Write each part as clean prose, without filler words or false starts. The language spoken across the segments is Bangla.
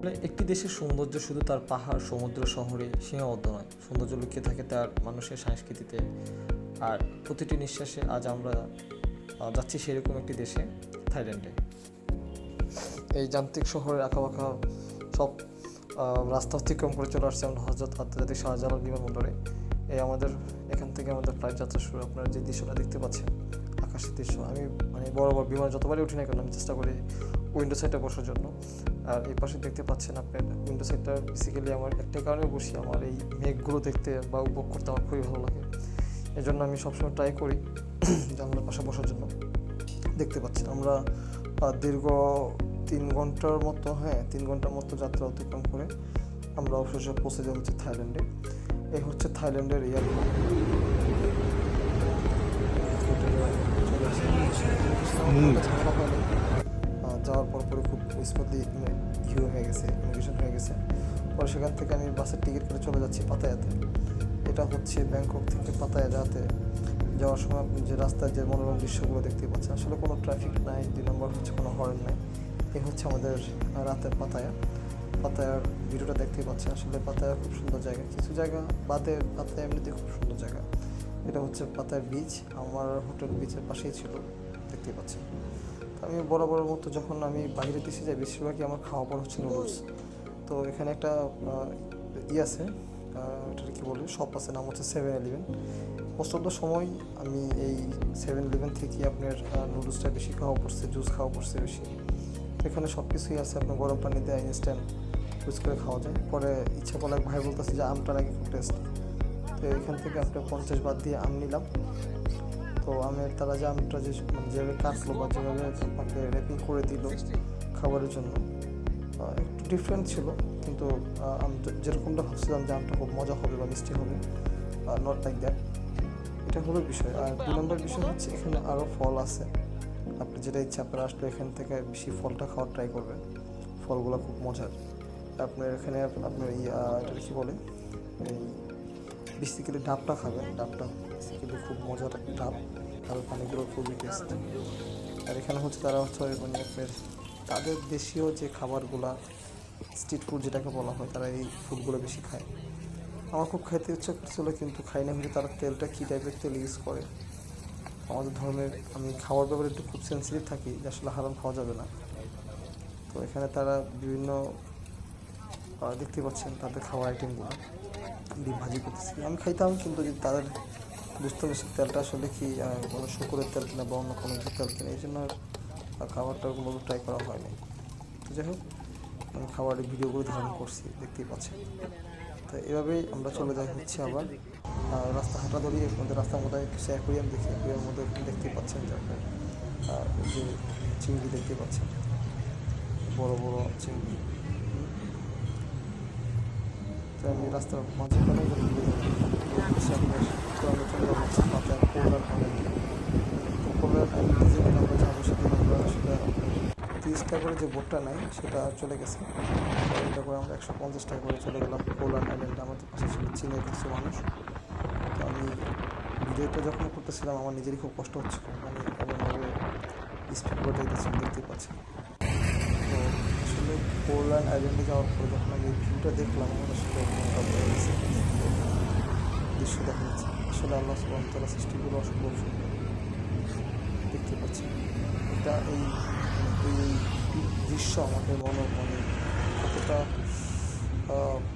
আসলে একটি দেশের সৌন্দর্য শুধু তার পাহাড়, সমুদ্র, শহরে সীমাবদ্ধ নয়। সৌন্দর্য লুকিয়ে থাকে তার মানুষের সংস্কৃতিতে। আর প্রতিটি নিঃশ্বাসে আজ আমরা যাচ্ছি সেরকম একটি দেশে, থাইল্যান্ডে। এই যান্ত্রিক শহরের আঁকাবাঁকা সব রাস্তা অতিক্রম করে চলে আসছে আমরা হজরত আন্তর্জাতিক শাহজালাল বিমানবন্দরে। আমাদের এখান থেকে আমাদের ফ্লাইট যাত্রা শুরু। আপনারা যে দৃশ্যটা দেখতে পাচ্ছেন, আকাশের দৃশ্য, আমি বড় বড় বিমান যতবারই উঠি না কেন আমি চেষ্টা করি উইন্ডো সাইডে বসার জন্য। আর এই পাশে দেখতে পাচ্ছেন আপনার উইন্ডো সাইডটা বেসিক্যালি আমার একটা কারণে বসি, আমার এই মেঘগুলো দেখতে বা উপভোগ করতে আমার খুবই ভালো লাগে। এই জন্য আমি সবসময় ট্রাই করি জানলার পাশে বসার জন্য। দেখতে পাচ্ছেন আমরা দীর্ঘ 3 ঘন্টার মতো যাত্রা অতিক্রম করে আমরা অবশেষে পৌঁছে যাওয়া হচ্ছে থাইল্যান্ডে। এই হচ্ছে থাইল্যান্ডের এয়ারপোর্ট। যাওয়ার পরে খুব স্মুথলি ইমিগ্রেশন হয়ে গেছে। পরে সেখান থেকে আমি বাসের টিকিট করে চলে যাচ্ছি পাতায়াতে। এটা হচ্ছে ব্যাংকক থেকে পাতায়া যাওয়ার সময় আপনি যে রাস্তায় যে মনোরম দৃশ্যগুলো দেখতে পাচ্ছেন, আসলে কোনো ট্রাফিক নাই, 2 নম্বর হচ্ছে কোনো হর্ন নাই। এই হচ্ছে আমাদের রাতের পাতায়ার ভিডিওটা দেখতে পাচ্ছেন। আসলে পাতায়া খুব সুন্দর জায়গা, কিছু জায়গা বাদে পাতায়া এমনিতে খুব সুন্দর জায়গা। এটা হচ্ছে পাতায়ার বিচ, আমার হোটেল বিচের পাশেই ছিল, দেখতে পাচ্ছেন। তো আমি বরাবর মতো যখন আমি বাইরে দেশে যাই বেশিরভাগই আমার খাওয়া পড়া হচ্ছে নুডলস। তো এখানে একটা আছে, এটার কী বলে, শপ আছে, নাম হচ্ছে 7-Eleven। মোস্ট অফ দ্য সময় আমি এই 7-Eleven থেকে আপনার নুডলসটা বেশি খাওয়া পড়ছে, জুস খাওয়া পড়ছে বেশি। এখানে সব কিছুই আছে, আপনার গরম পানি দেয়, ইনস্ট্যান্ট ইউজ করে খাওয়া যায়। পরে ইচ্ছা করলে ভাই বলতেছে যে আমটা নাকি খুব টেস্ট। তো এখান থেকে আপনার 50 বাদ দিয়ে আম নিলাম। তো আমের তারা যে আমটা যেভাবে কাটলো বা যেভাবে আপনাকে র্যাপিং করে দিল খাবারের জন্য, একটু ডিফারেন্ট ছিল। কিন্তু আমি যেরকমটা ভাবছিলাম যে আমটা খুব মজা হবে বা মিষ্টি হবে, নট লাইক দ্যাট। এটা হলো বিষয়। আর 2 নম্বর বিষয় হচ্ছে এখানে আরও ফল আছে। আপনি যেটা ইচ্ছা, আপনারা আসলে এখান থেকে বেশি ফলটা খাওয়ার ট্রাই করবেন। ফলগুলো খুব মজার। আপনার এখানে আপনার এটা কী বলে, এই বেসিক্যালি ডাবটা খাবেন। ডাবটা বেসিক্যালি খুব মজার ডাব, আর পানিগুলো খুবই টেস্ট। আর এখানে হচ্ছে তারা হচ্ছে আপনার তাদের দেশীয় যে খাবারগুলা, স্ট্রিট ফুড যেটাকে বলা হয়, তারা এই ফুডগুলো বেশি খায়। আমার খুব খাইতে ইচ্ছা করছিল কিন্তু খাই না, কিন্তু তারা তেলটা কী টাইপের তেল ইউজ করে। আমাদের ধর্মের আমি খাওয়ার ব্যাপারে একটু খুব সেন্সিটিভ থাকি যে আসলে হারাম খাওয়া যাবে না। তো এখানে তারা বিভিন্ন দেখতে পাচ্ছেন তাদের খাওয়ার আইটেমগুলো, ডিম ভাজি করতেছি আমি খাইতাম, কিন্তু যদি তাদের বুঝতে পারছি তেলটা আসলে কি কোনো শুকুরের তেল কিনা বা অন্য কোনো তেল কিনা, এই জন্য খাবারটা কোনো ট্রাই করা হয়নি। তো যাই হোক, আমি খাবারের ভিডিওগুলো ধারণ করছি, দেখতেই পাচ্ছেন। তো এভাবেই আমরা চলে যাই হচ্ছে আবার রাস্তা হাঁটা ধরি। আমাদের রাস্তার মধ্যে কিছু অ্যাকোরিয়াম দেখি, অ্যাকোরিয়ামের মধ্যে দেখতেই পাচ্ছেন যে আপনার যে চিংড়ি দেখতে পাচ্ছেন, বড় বড় চিংড়ি। তো আমি রাস্তার মাঝখানে হচ্ছে আপনার আমরা চলে যাবো হচ্ছে পাতায় পোলার আইল্যান্ডে। তো পোলার আইল্যান্ডে যেদিন আমরা যাবো সেদিন আমরা আসলে আপনার 30 টাকা করে যে বোটটা নেয় সেটা চলে গেছে। এটা করে আমরা 150 টাকা করে চলে গেলাম পোলার আইল্যান্ডে। আমাদের পাশে ছিল চীনের কিছু মানুষ। তো আমি ভিডিওটা যখন করতেছিলাম আমার নিজেরই খুব কষ্ট হচ্ছিল, এমনভাবে স্পিড বোট যাইতেছিল, দেখতেই পাচ্ছি। তো আসলে পোল্যান্ড আইল্যান্ডে যাওয়ার পরে যখন আমি ভিউটা দেখলাম, আমার আসলে মনটা ভরে গেছে। দৃশ্য দেখা যাচ্ছে, আসলে আল্লাহ সুবহানাহু ওয়া তাআলার সৃষ্টিগুলো অসম্ভব সুন্দর, দেখতে পাচ্ছি। এটা এই দৃশ্য আমাকে কতটা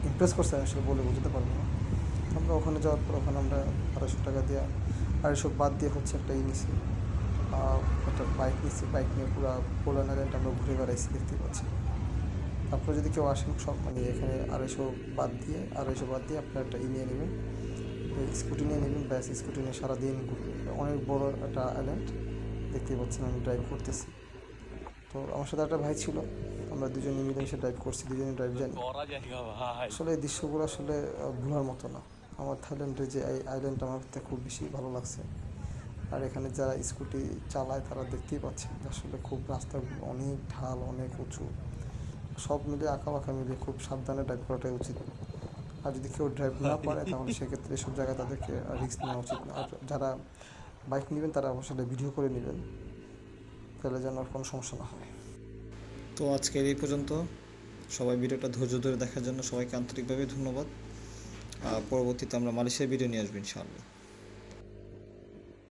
ইমপ্রেস করছে আসলে বলে বোঝাতে পারবো না। আমরা ওখানে যাওয়ার পর ওখানে আমরা 250 টাকা দিয়ে, 250 বাদ দিয়ে হচ্ছে একটা নিছি, একটা বাইক নিচ্ছি। বাইক নিয়ে পুরো পোল্যান্ড আইল্যান্ড আমরা ঘুরে বেড়াইছি, দেখতে পাচ্ছি। তারপরে যদি কেউ আসেন সব এখানে 250 বাদ দিয়ে আপনার একটা নিয়ে নেবেন, স্কুটি নিয়ে নেবেন, ব্যাস স্কুটি নিয়ে সারাদিন ঘুরবেন। অনেক বড় একটা আইল্যান্ড, দেখতে পাচ্ছেন আমি ড্রাইভ করতেছি। তো আমার সাথে একটা ভাই ছিল, আমরা দুজনে মিলেমিশে ড্রাইভ করছি, দুজনে ড্রাইভ জানি। আসলে এই দৃশ্যগুলো আসলে ভোলার মতো না। আমার থাইল্যান্ডের যে এই আইল্যান্ডটা আমার খুব বেশি ভালো লাগছে। আর এখানে যারা স্কুটি চালায় তারা দেখতেই পাচ্ছেন আসলে খুব রাস্তাগুলো অনেক ঢাল, অনেক উঁচু, সব মিলে আঁকাবাঁকা মিলে খুব সাবধানে ড্রাইভ করাটাই উচিত। আর যদি কেউ ড্রাইভ না পারে তাহলে সেক্ষেত্রে এসব জায়গায় তাদেরকে রিস্ক নেওয়া উচিত না। আর যারা বাইক নেবেন তারা আসলে ভিডিও করে নেবেন, তাহলে যেন আর কোনো সমস্যা না হয়। তো আজকের এই পর্যন্ত। সবাই ভিডিওটা ধৈর্য ধরে দেখার জন্য সবাইকে আন্তরিকভাবে ধন্যবাদ। পরবর্তীতে আমরা মালয়েশিয়ার ভিডিও নিয়ে আসবো ইনশাআল্লাহ।